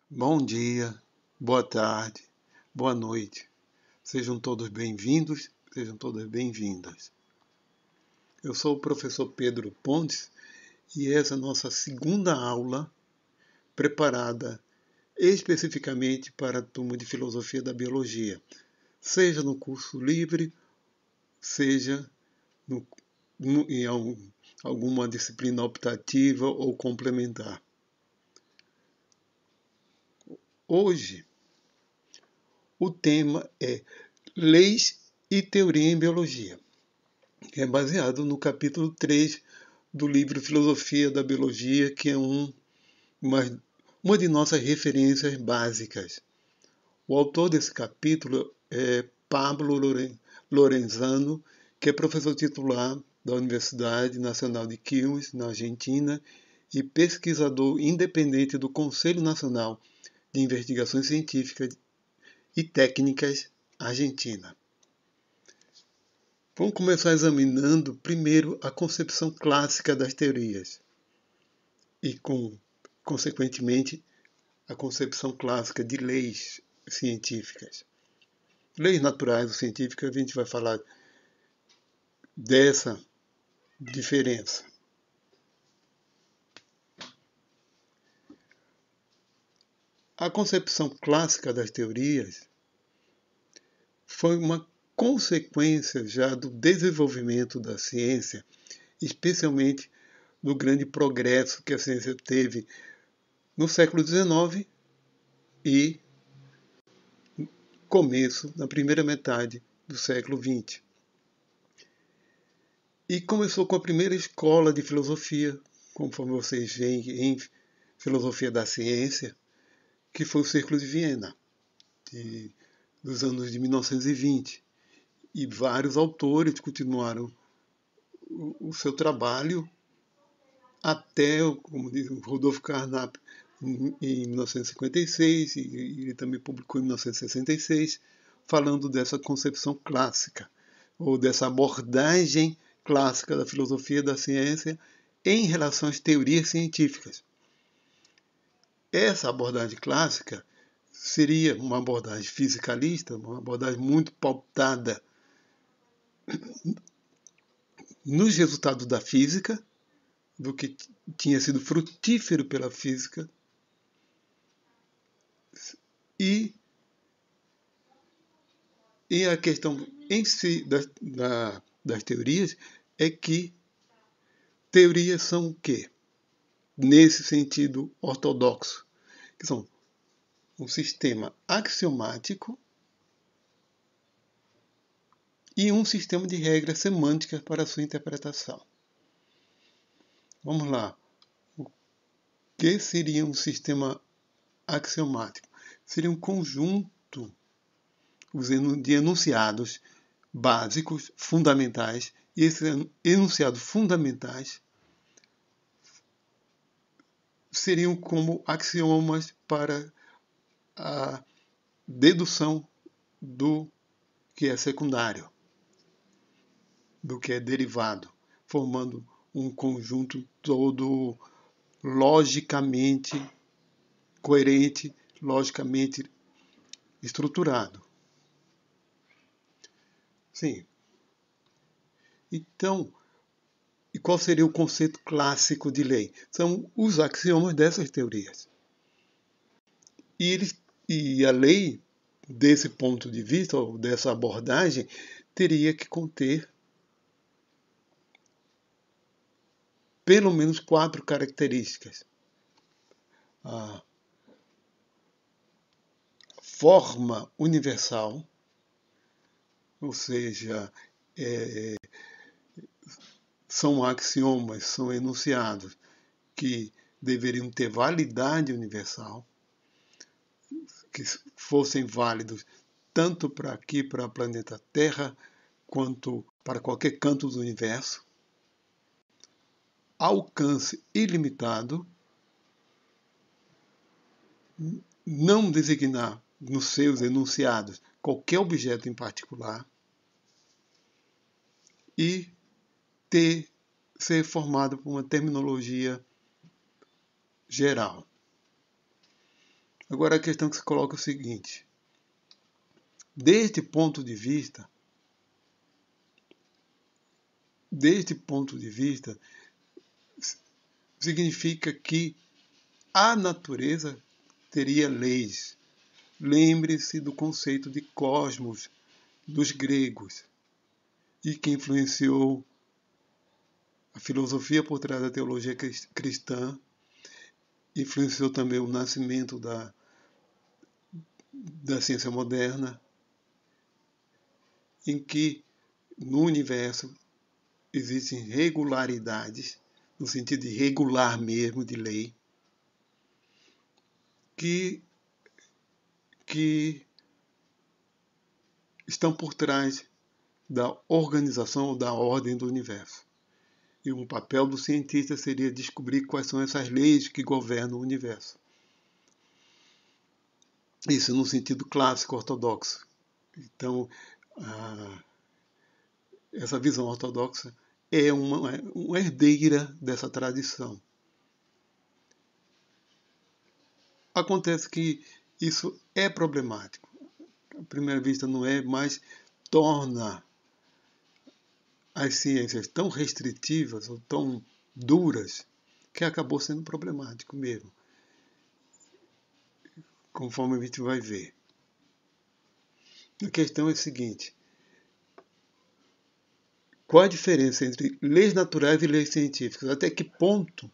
Bom dia, boa tarde, boa noite. Sejam todos bem-vindos, sejam todas bem-vindas. Eu sou o professor Pedro Pontes e essa é a nossa segunda aula preparada especificamente para a turma de Filosofia da Biologia, seja no curso livre, seja em alguma disciplina optativa ou complementar. Hoje, o tema é Leis e Teoria em Biologia, que é baseado no capítulo 3 do livro Filosofia da Biologia, que é uma de nossas referências básicas. O autor desse capítulo é Pablo Lorenzano, que é professor titular da Universidade Nacional de Quilmes, na Argentina, e pesquisador independente do Conselho Nacional de Investigações Científicas e Técnicas Argentina. Vamos começar examinando primeiro a concepção clássica das teorias e, consequentemente, a concepção clássica de leis científicas. Leis naturais ou científicas, a gente vai falar dessa diferença. A concepção clássica das teorias foi uma consequência já do desenvolvimento da ciência, especialmente do grande progresso que a ciência teve no século XIX e na primeira metade do século XX. E começou com a primeira escola de filosofia, conforme vocês veem em Filosofia da Ciência, que foi o Círculo de Viena, dos anos de 1920. E vários autores continuaram o seu trabalho até, como diz Rudolf Carnap, em 1956, e ele também publicou em 1966, falando dessa concepção clássica, ou dessa abordagem clássica da filosofia da ciência em relação às teorias científicas. Essa abordagem clássica seria uma abordagem fisicalista, uma abordagem muito pautada nos resultados da física, do que tinha sido frutífero pela física, e a questão em si das teorias é que teorias são o quê? Nesse sentido ortodoxo, que são um sistema axiomático e um sistema de regras semânticas para a sua interpretação. Vamos lá. O que seria um sistema axiomático? Seria um conjunto de enunciados básicos, fundamentais, e esses enunciados fundamentais seriam como axiomas para a dedução do que é secundário, do que é derivado, formando um conjunto todo logicamente coerente, logicamente estruturado. Sim. Então, e qual seria o conceito clássico de lei? São os axiomas dessas teorias. E a lei, desse ponto de vista, ou dessa abordagem, teria que conter pelo menos 4 características. A forma universal, ou seja, são axiomas, são enunciados que deveriam ter validade universal, que fossem válidos tanto para aqui, para o planeta Terra, quanto para qualquer canto do universo. Alcance ilimitado, não designar nos seus enunciados qualquer objeto em particular e ser formado por uma terminologia geral. Agora a questão que se coloca é o seguinte: deste ponto de vista, significa que a natureza teria leis. Lembre-se do conceito de cosmos dos gregos e que influenciou a filosofia por trás da teologia cristã, influenciou também o nascimento da ciência moderna, em que no universo existem regularidades, no sentido de regular mesmo, de lei, que estão por trás da organização ou da ordem do universo. E um papel do cientista seria descobrir quais são essas leis que governam o universo. Isso no sentido clássico ortodoxo. Então, essa visão ortodoxa é uma herdeira dessa tradição. Acontece que isso é problemático. À primeira vista não é, mas torna as ciências tão restritivas ou tão duras que acabou sendo problemático mesmo, conforme a gente vai ver. A questão é a seguinte: qual a diferença entre leis naturais e leis científicas? Até que ponto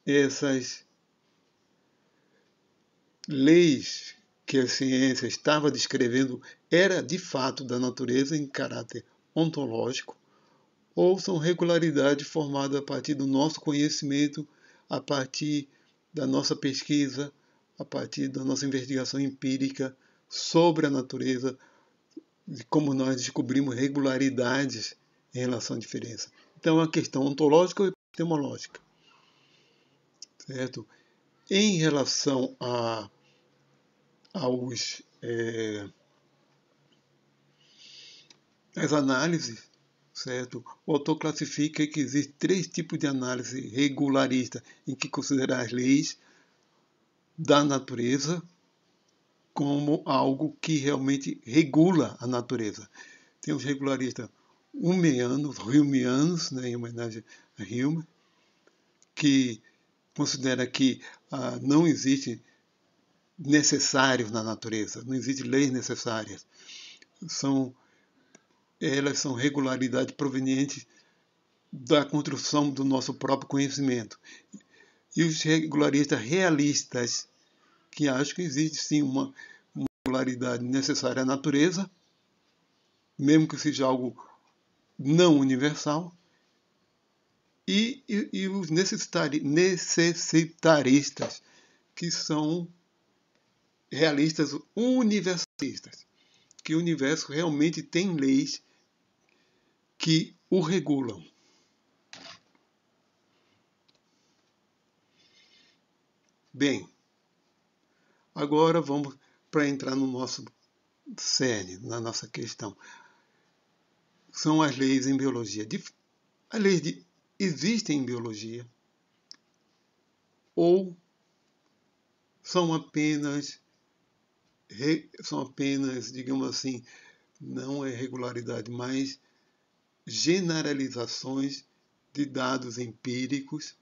essas leis que a ciência estava descrevendo era de fato da natureza em caráter ontológico, ou são regularidades formadas a partir do nosso conhecimento, a partir da nossa pesquisa, a partir da nossa investigação empírica sobre a natureza, de como nós descobrimos regularidades em relação à diferença. Então, é uma questão ontológica ou epistemológica. Certo? Em relação às análises, certo? O autor classifica que existem 3 tipos de análise regularista, em que considera as leis da natureza, como algo que realmente regula a natureza. Tem os regularistas humeanos, né, em homenagem a Hume, que considera que não existe necessários na natureza, não existem leis necessárias. Elas são regularidades provenientes da construção do nosso próprio conhecimento. E os regularistas realistas, que acham que existe sim uma regularidade necessária à natureza, mesmo que seja algo não universal, e os necessitaristas, que são realistas universalistas, que o universo realmente tem leis que o regulam. Bem, agora vamos para entrar no nosso cerne, na nossa questão. São as leis em biologia. As leis existem em biologia ou são apenas, digamos assim, não é regularidade, mas generalizações de dados empíricos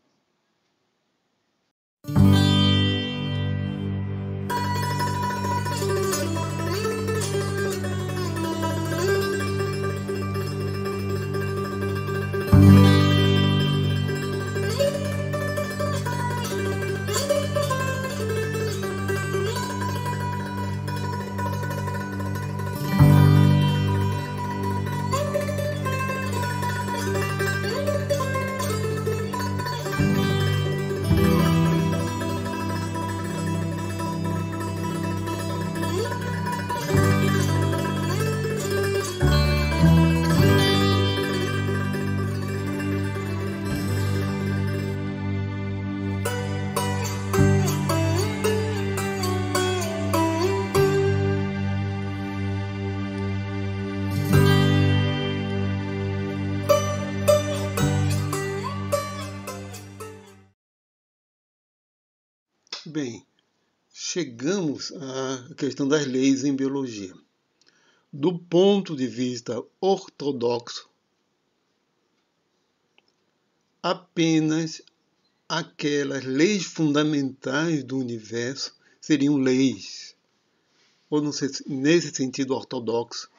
Bem, chegamos à questão das leis em biologia. Do ponto de vista ortodoxo, apenas aquelas leis fundamentais do universo seriam leis, ou nesse sentido ortodoxo,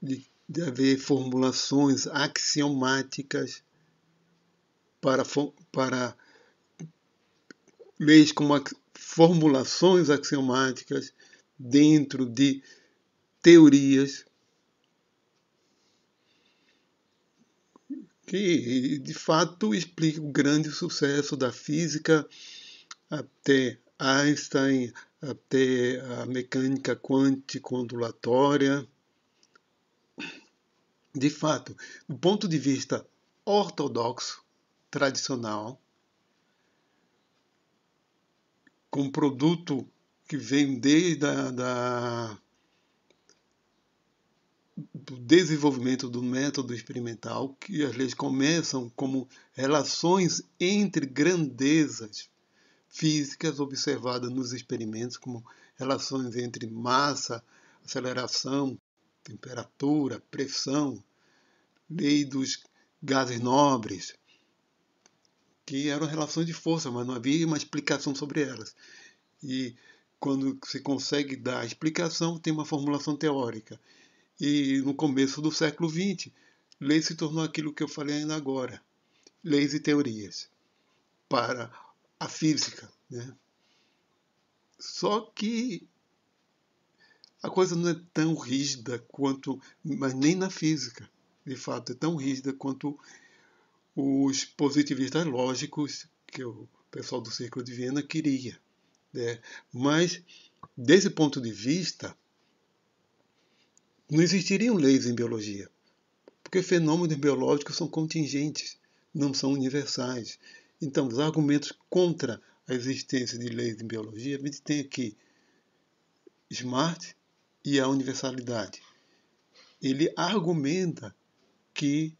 de haver formulações axiomáticas para leis como formulações axiomáticas dentro de teorias que, de fato, explicam o grande sucesso da física até Einstein, até a mecânica quântico-ondulatória. De fato, do ponto de vista ortodoxo, tradicional, com produto que vem desde do desenvolvimento do método experimental, que as leis começam como relações entre grandezas físicas observadas nos experimentos, como relações entre massa, aceleração, temperatura, pressão, lei dos gases nobres, que eram relações de força, mas não havia uma explicação sobre elas. E quando se consegue dar a explicação, tem uma formulação teórica. E no começo do século XX, lei se tornou aquilo que eu falei ainda agora, leis e teorias para a física, né? Só que a coisa não é tão rígida quanto, mas nem na física, de fato, é tão rígida quanto os positivistas lógicos que o pessoal do Círculo de Viena queria, né? Mas, desse ponto de vista, não existiriam leis em biologia, porque fenômenos biológicos são contingentes, não são universais. Então, os argumentos contra a existência de leis em biologia, a gente tem aqui Smart e a universalidade. Ele argumenta que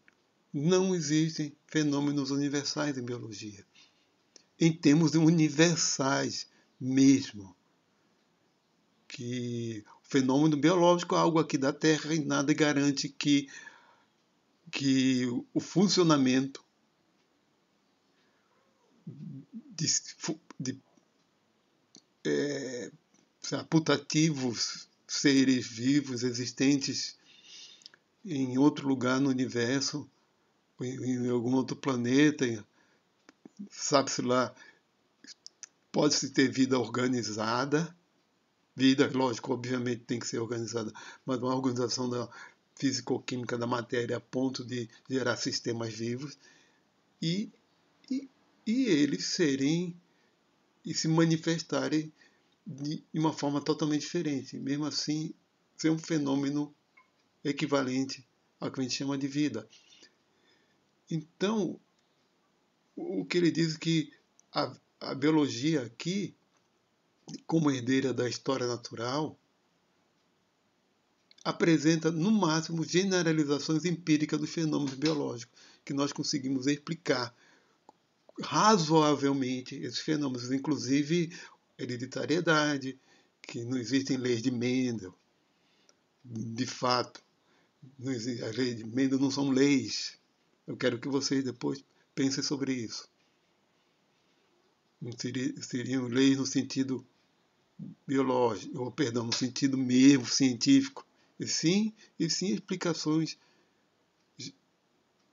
não existem fenômenos universais em biologia, em termos de universais mesmo. que o fenômeno biológico é algo aqui da Terra e nada garante que o funcionamento de putativos seres vivos existentes em outro lugar no universo, em algum outro planeta, sabe-se lá, pode-se ter vida organizada, vida, lógico, obviamente tem que ser organizada, mas uma organização da físico-química da matéria a ponto de gerar sistemas vivos e eles serem e se manifestarem de uma forma totalmente diferente, mesmo assim ser um fenômeno equivalente ao que a gente chama de vida. Então, o que ele diz é que a biologia aqui, como herdeira da história natural, apresenta, no máximo, generalizações empíricas dos fenômenos biológicos, que nós conseguimos explicar razoavelmente esses fenômenos, inclusive hereditariedade, que não existem leis de Mendel, de fato. As leis de Mendel não são leis. Eu quero que vocês depois pensem sobre isso. Não seriam leis no sentido biológico, ou perdão, no sentido mesmo científico. E sim explicações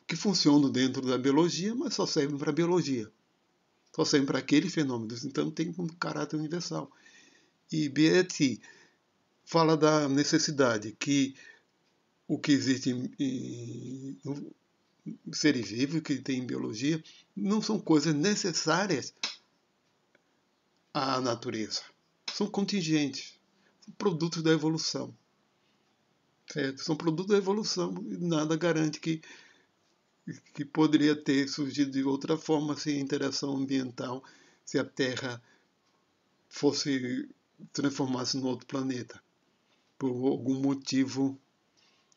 que funcionam dentro da biologia, mas só servem para a biologia. Só servem para aquele fenômeno. Então tem um caráter universal. E Beatty fala da necessidade que o que existe em seres vivos, que tem em biologia, não são coisas necessárias à natureza. São contingentes, são produtos da evolução. Certo? São produtos da evolução e nada garante que poderia ter surgido de outra forma sem interação ambiental, se a Terra fosse transformar-se em outro planeta, por algum motivo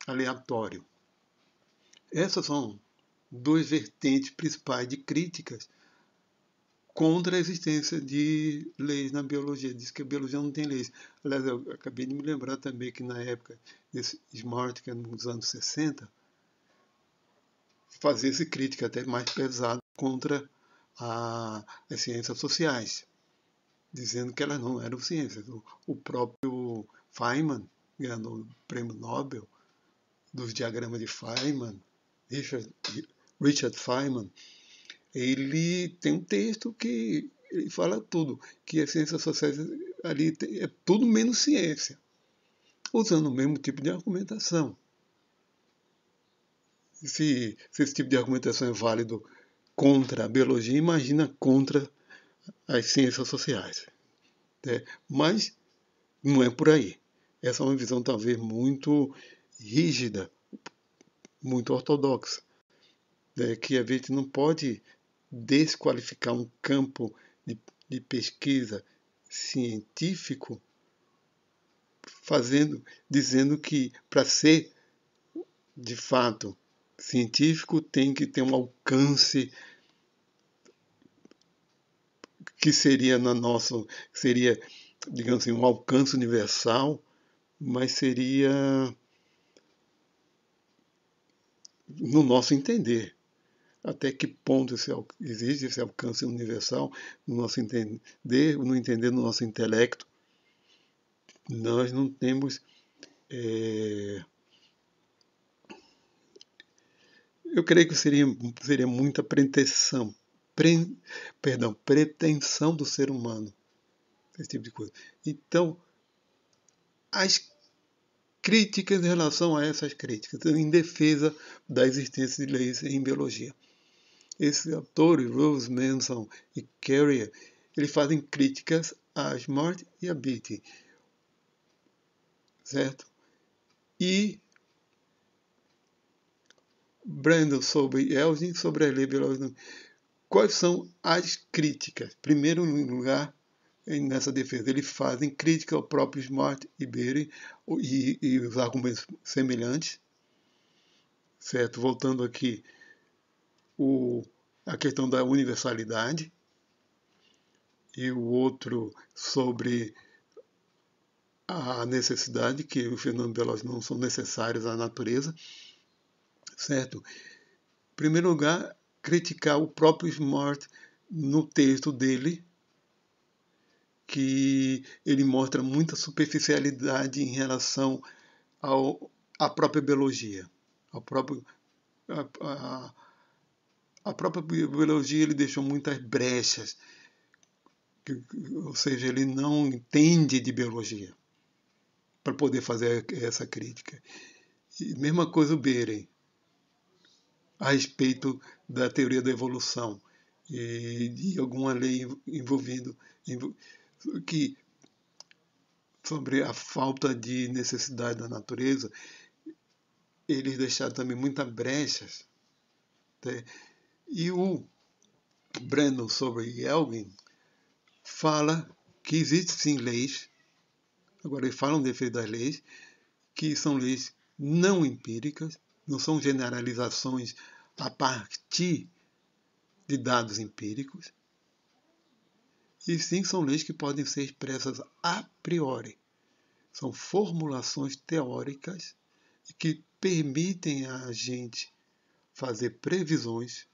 aleatório. Essas são duas vertentes principais de críticas contra a existência de leis na biologia. Diz que a biologia não tem leis. Aliás, eu acabei de me lembrar também que na época desse Smart, que é nos anos 60, fazia-se crítica até mais pesada contra as ciências sociais, dizendo que elas não eram ciências. O próprio Feynman, ganhando o prêmio Nobel dos diagramas de Feynman, Richard Feynman, ele tem um texto que ele fala tudo, que as ciências sociais ali é tudo menos ciência, usando o mesmo tipo de argumentação. Se esse tipo de argumentação é válido contra a biologia, imagina contra as ciências sociais. Né? Mas não é por aí. Essa é uma visão talvez muito rígida, muito ortodoxa, né? Que a gente não pode desqualificar um campo de pesquisa científico dizendo que para ser de fato científico tem que ter um alcance que seria digamos assim, um alcance universal, mas seria no nosso entender. Até que ponto existe esse alcance universal no nosso entender, no entender do nosso intelecto? Nós não temos. Eu creio que seria muita pretensão do ser humano, esse tipo de coisa. Então, as críticas em relação a essas críticas, em defesa da existência de leis em biologia. Esses autores, Rose Manson e Carrier, eles fazem críticas a Smart e a Beatty, certo? E Brandon sobre Elgin, sobre a lei biológica. Quais são as críticas? Primeiro lugar, nessa defesa, eles fazem crítica ao próprio Smart e Beatty e os argumentos semelhantes, certo? Voltando aqui, a questão da universalidade, e o outro sobre a necessidade que os fenômenos biológicos não são necessários à natureza, certo? Em primeiro lugar, criticar o próprio Smart no texto dele, que ele mostra muita superficialidade em relação à própria biologia. A própria biologia ele deixou muitas brechas, ou seja, ele não entende de biologia para poder fazer essa crítica. E mesma coisa o Beren, a respeito da teoria da evolução e de alguma lei envolvendo que sobre a falta de necessidade da natureza, eles deixaram também muitas brechas. Né? E o Breno sobre Elgin fala que existem sim leis, agora eles falam de efeito das leis, que são leis não empíricas, não são generalizações a partir de dados empíricos, e sim são leis que podem ser expressas a priori. São formulações teóricas que permitem a gente fazer previsões,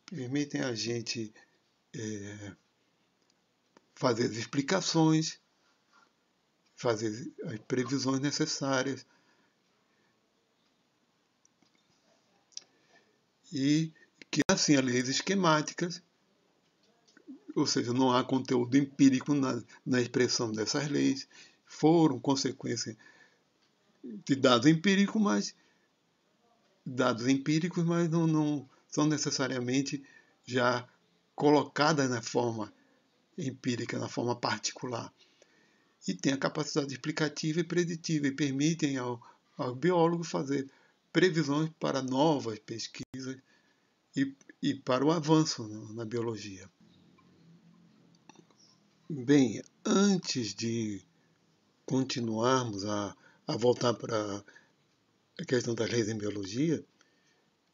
permitem a gente fazer as explicações, fazer as previsões necessárias. E que assim as leis esquemáticas, ou seja, não há conteúdo empírico na expressão dessas leis, foram consequência de dados empíricos, mas não são necessariamente já colocadas na forma empírica, na forma particular. E tem a capacidade explicativa e preditiva e permitem ao biólogo fazer previsões para novas pesquisas e para o avanço na biologia. Bem, antes de continuarmos a voltar para a questão das leis em biologia,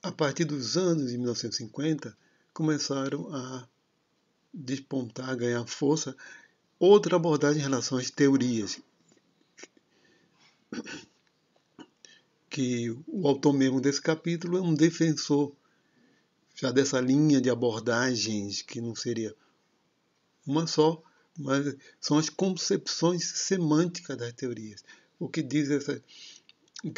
a partir dos anos de 1950, começaram a despontar, a ganhar força, outra abordagem em relação às teorias, que o autor mesmo desse capítulo é um defensor já dessa linha de abordagens, que não seria uma só, mas são as concepções semânticas das teorias. O que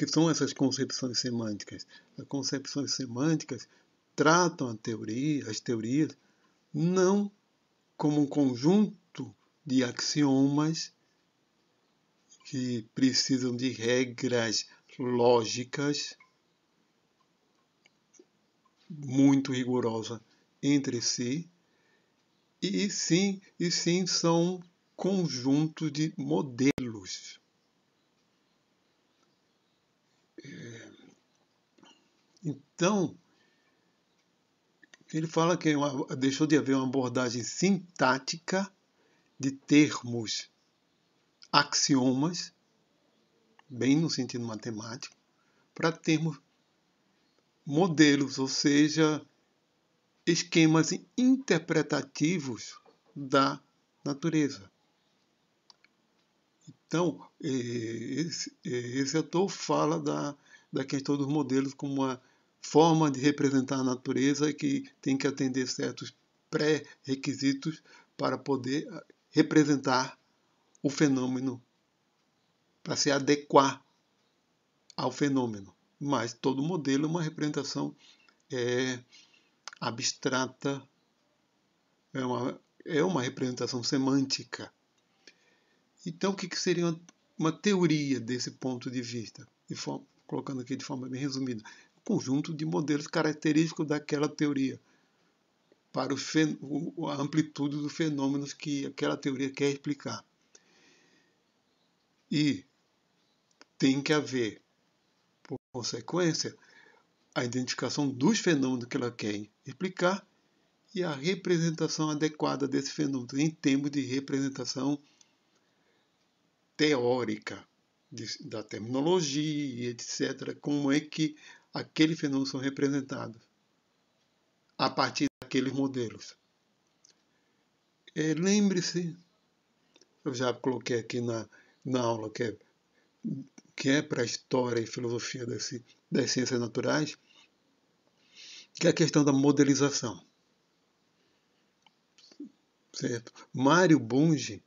são essas concepções semânticas? As concepções semânticas tratam as teorias, não como um conjunto de axiomas que precisam de regras lógicas muito rigorosas entre si, e sim são conjuntos de modelos. Então, ele fala que deixou de haver uma abordagem sintática de termos axiomas, bem no sentido matemático, para termos modelos, ou seja, esquemas interpretativos da natureza. Então, esse autor fala da questão dos modelos como uma forma de representar a natureza que tem que atender certos pré-requisitos para poder representar o fenômeno, para se adequar ao fenômeno. Mas todo modelo é uma representação abstrata, é uma representação semântica. Então, o que seria uma teoria desse ponto de vista? Colocando aqui de forma bem resumida. Um conjunto de modelos característicos daquela teoria, para a amplitude dos fenômenos que aquela teoria quer explicar. E tem que haver, por consequência, a identificação dos fenômenos que ela quer explicar e a representação adequada desse fenômeno, em termos de representação teórica, da terminologia, etc., como é que aqueles fenômenos são representados a partir daqueles modelos. Lembre-se, eu já coloquei aqui na aula que é para a história e filosofia das ciências naturais, que é a questão da modelização. Certo? Mário Bunge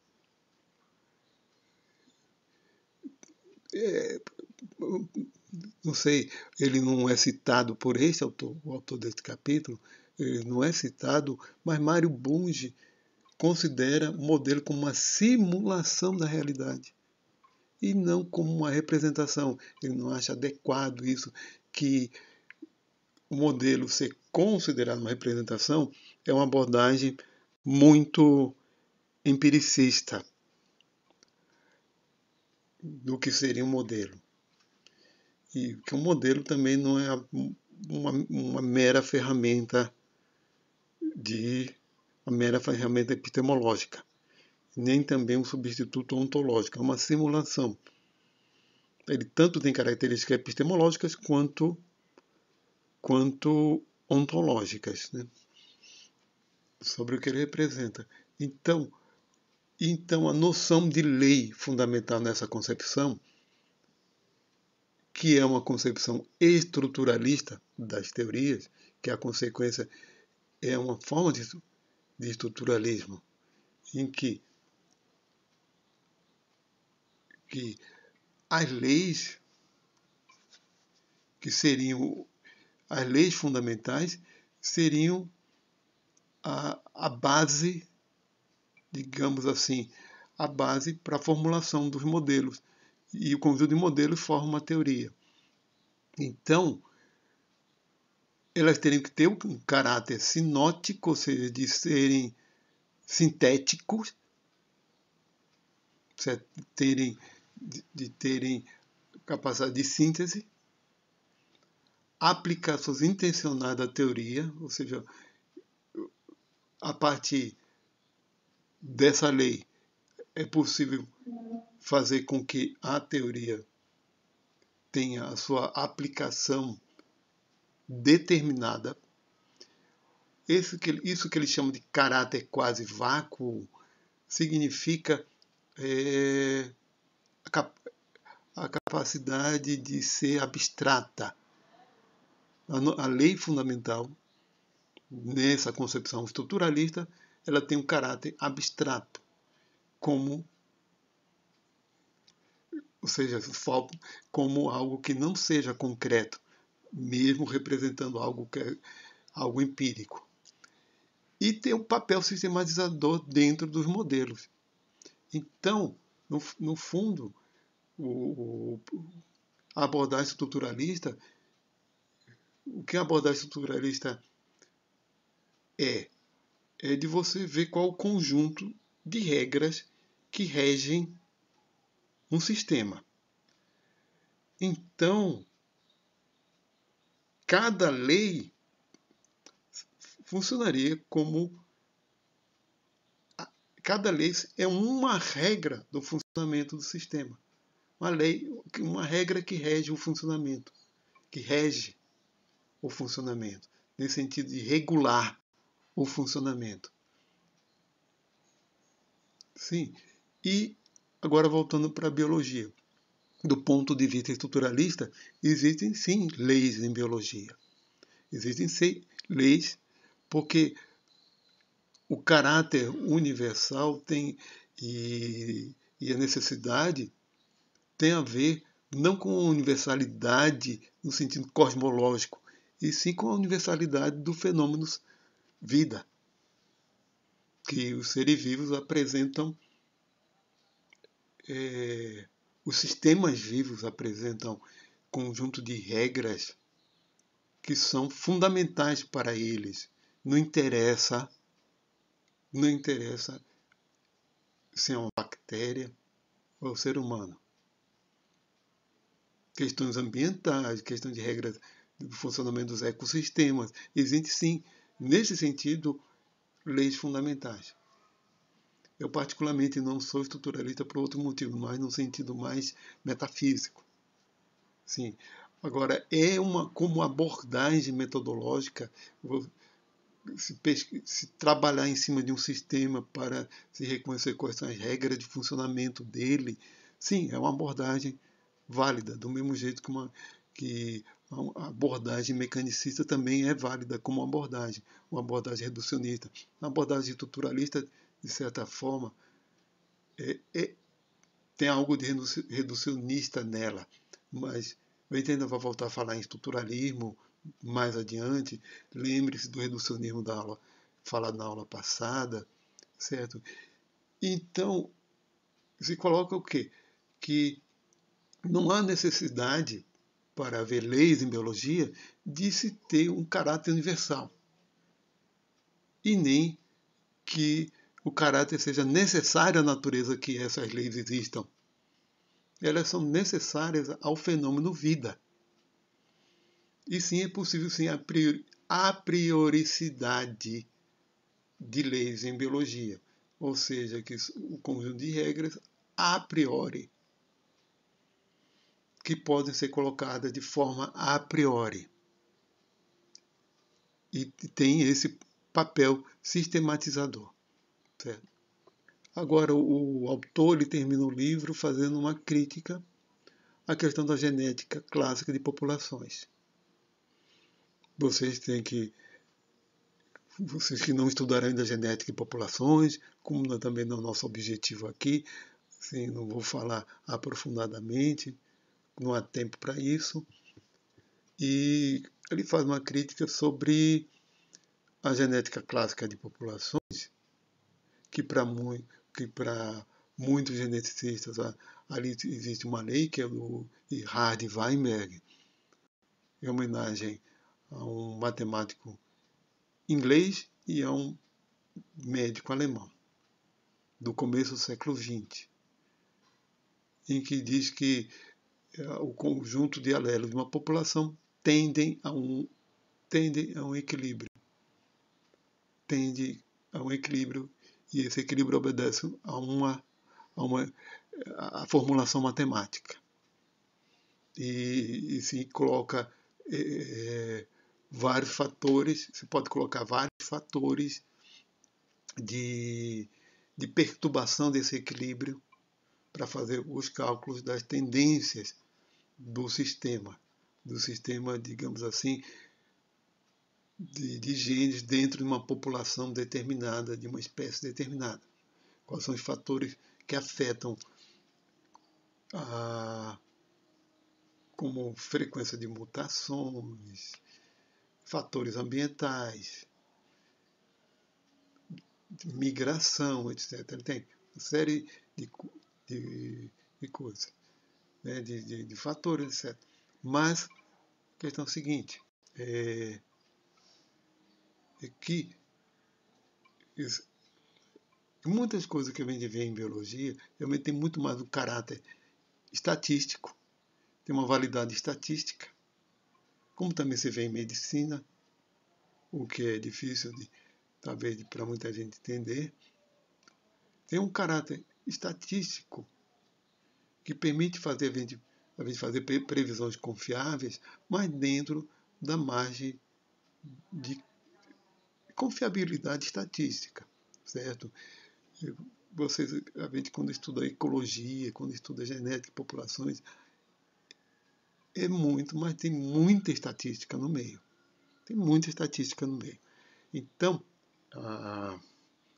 não sei, ele não é citado por esse autor, o autor desse capítulo, ele não é citado, mas Mário Bunge considera o modelo como uma simulação da realidade e não como uma representação. Ele não acha adequado isso, que o modelo ser considerado uma representação é uma abordagem muito empiricista do que seria um modelo. E que um modelo também não é uma mera ferramenta epistemológica, nem também um substituto ontológico, é uma simulação. Ele tanto tem características epistemológicas quanto ontológicas, né? Sobre o que ele representa. Então, a noção de lei fundamental nessa concepção, que é uma concepção estruturalista das teorias, que a consequência é uma forma de estruturalismo, em que as leis, que seriam as leis fundamentais, seriam a base, digamos assim, a base para a formulação dos modelos. E o conjunto de modelos forma uma teoria. Então, elas teriam que ter um caráter sinótico, ou seja, de serem sintéticos, de terem capacidade de síntese, aplicações intencionais da teoria, ou seja, a partir dessa lei é possível fazer com que a teoria tenha a sua aplicação determinada. Isso que eles chamam de caráter quase vácuo significa a capacidade de ser abstrata. A lei fundamental, nessa concepção estruturalista, ela tem um caráter abstrato, ou seja, como algo que não seja concreto, mesmo representando algo que é algo empírico. E tem um papel sistematizador dentro dos modelos. Então, no fundo, a abordagem estruturalista, o que a abordagem estruturalista é de você ver qual o conjunto de regras que regem um sistema. Então, cada lei funcionaria como... Cada lei é uma regra do funcionamento do sistema. Uma regra que rege o funcionamento. Que rege o funcionamento. Nesse sentido de regular o funcionamento. Sim. E agora voltando para a biologia. Do ponto de vista estruturalista, existem sim leis em biologia. Existem sim leis porque o caráter universal e a necessidade tem a ver não com a universalidade no sentido cosmológico, e sim com a universalidade do fenômeno vida, que os seres vivos apresentam, os sistemas vivos apresentam conjunto de regras que são fundamentais para eles. Não interessa se é uma bactéria ou o ser humano. Questões ambientais, questões de regras do funcionamento dos ecossistemas. Existem, sim, nesse sentido, leis fundamentais. Eu, particularmente, não sou estruturalista por outro motivo, mas no sentido mais metafísico. Sim. Agora, como abordagem metodológica, se trabalhar em cima de um sistema para se reconhecer quais são as regras de funcionamento dele, sim, é uma abordagem válida, do mesmo jeito que a abordagem mecanicista também é válida como uma abordagem reducionista. A abordagem estruturalista, de certa forma, tem algo de reducionista nela, mas eu entendo, vai voltar a falar em estruturalismo mais adiante. Lembre-se do reducionismo da aula, falado na aula passada, certo? Então, se coloca o quê? Que não há necessidade, para haver leis em biologia, de se ter um caráter universal. E nem que o caráter seja necessário à natureza que essas leis existam. Elas são necessárias ao fenômeno vida. E sim, é possível sim a prioricidade de leis em biologia. Ou seja, que o conjunto de regras a priori, que podem ser colocadas de forma a priori. E tem esse papel sistematizador. Certo? Agora, o autor ele termina o livro fazendo uma crítica à questão da genética clássica de populações. Vocês que não estudaram ainda genética de populações, como também não é o nosso objetivo aqui, assim, não vou falar aprofundadamente, não há tempo para isso. E ele faz uma crítica sobre a genética clássica de populações, que para muitos geneticistas ali existe uma lei que é do Erhard Weinberg, em homenagem a um matemático inglês e a um médico alemão do começo do século XX, em que diz que o conjunto de alelos de uma população tendem a um equilíbrio. Tende a um equilíbrio, e esse equilíbrio obedece a formulação matemática. E se coloca vários fatores, se pode colocar vários fatores de perturbação desse equilíbrio para fazer os cálculos das tendências do sistema, digamos assim, de genes dentro de uma população determinada, de uma espécie determinada. Quais são os fatores que afetam como frequência de mutações, fatores ambientais, migração, etc. Ele tem uma série de coisas, né, de fatores, etc. Mas a questão é a seguinte, é que muitas coisas que a gente vê em biologia realmente tem muito mais um caráter estatístico, tem uma validade estatística, como também se vê em medicina, o que é difícil talvez para muita gente entender, tem um caráter estatístico que permite a gente fazer previsões confiáveis, mas dentro da margem de confiabilidade estatística, certo? A gente quando estuda ecologia, quando estuda genética de populações, mas tem muita estatística no meio. Tem muita estatística no meio. Então,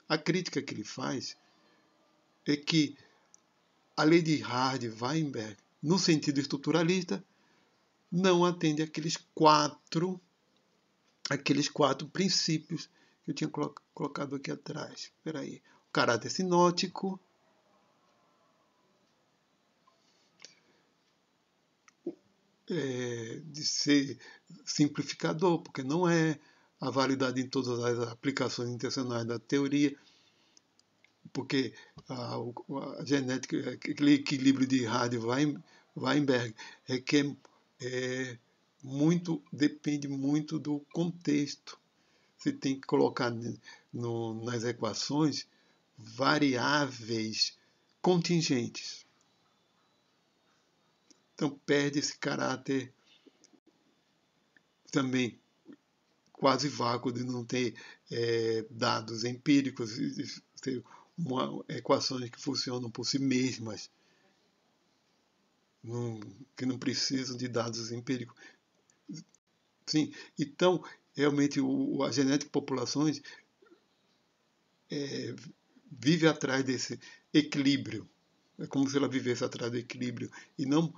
a crítica que ele faz é que a lei de Hardy-Weinberg, no sentido estruturalista, não atende aqueles quatro princípios que eu tinha colocado aqui atrás. Espera aí. O caráter sinótico, de ser simplificador, porque não é a validade em todas as aplicações intencionais da teoria, porque a genética, aquele equilíbrio de Hardy-Weinberg requer depende muito do contexto. Você tem que colocar nas equações variáveis contingentes. Então perde esse caráter também quase vácuo de não ter dados empíricos, ter equações que funcionam por si mesmas. que não precisam de dados empíricos. Sim, então, realmente, a genética de populações vive atrás desse equilíbrio. É como se ela vivesse atrás do equilíbrio. E não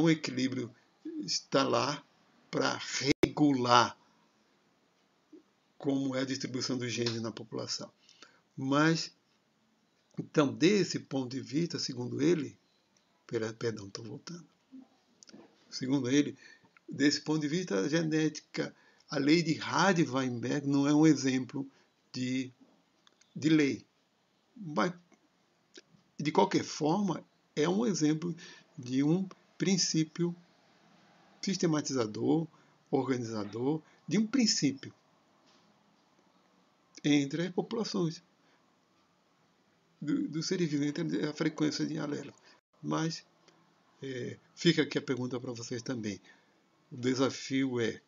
o equilíbrio está lá para regular como é a distribuição dos genes na população. Mas, então, desse ponto de vista, segundo ele, perdão, estou voltando. Segundo ele, desse ponto de vista, a genética, a lei de Hardy-Weinberg não é um exemplo de lei. Mas, de qualquer forma, é um exemplo de um princípio sistematizador, organizador, de um princípio entre as populações do seres vivos, entre a frequência de alelos. Mas fica aqui a pergunta para vocês também. O desafio é: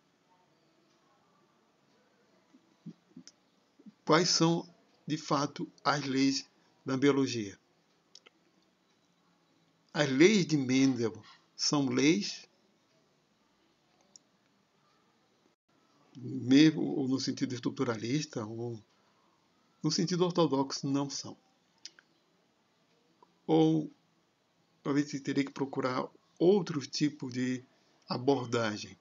quais são, de fato, as leis da biologia? As leis de Mendel são leis, mesmo no sentido estruturalista, ou no sentido ortodoxo, não são. Ou a gente teria que procurar outros tipos de abordagem.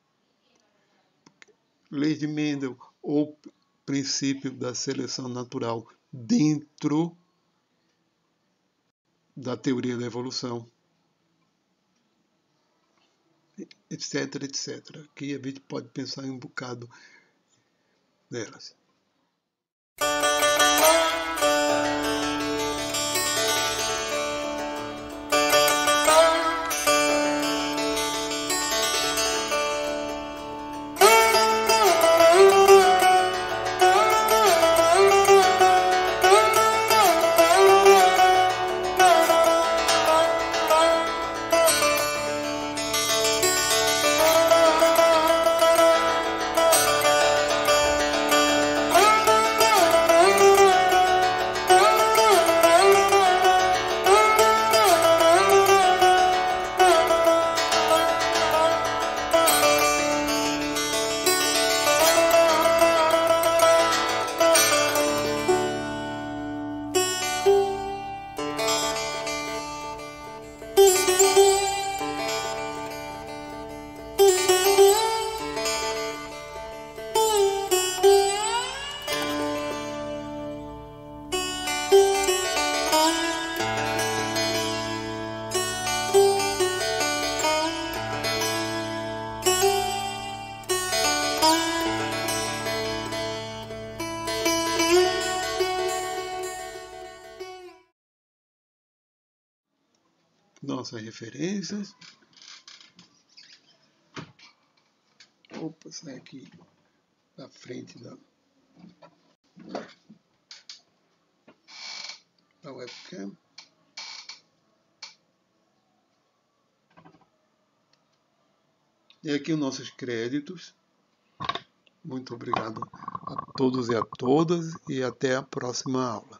Leis de Mendel ou princípio da seleção natural dentro da teoria da evolução, etc, etc. Aqui a gente pode pensar em um bocado delas. Nossas referências. Opa, sai aqui da frente da webcam. E aqui os nossos créditos. Muito obrigado a todos e a todas e até a próxima aula.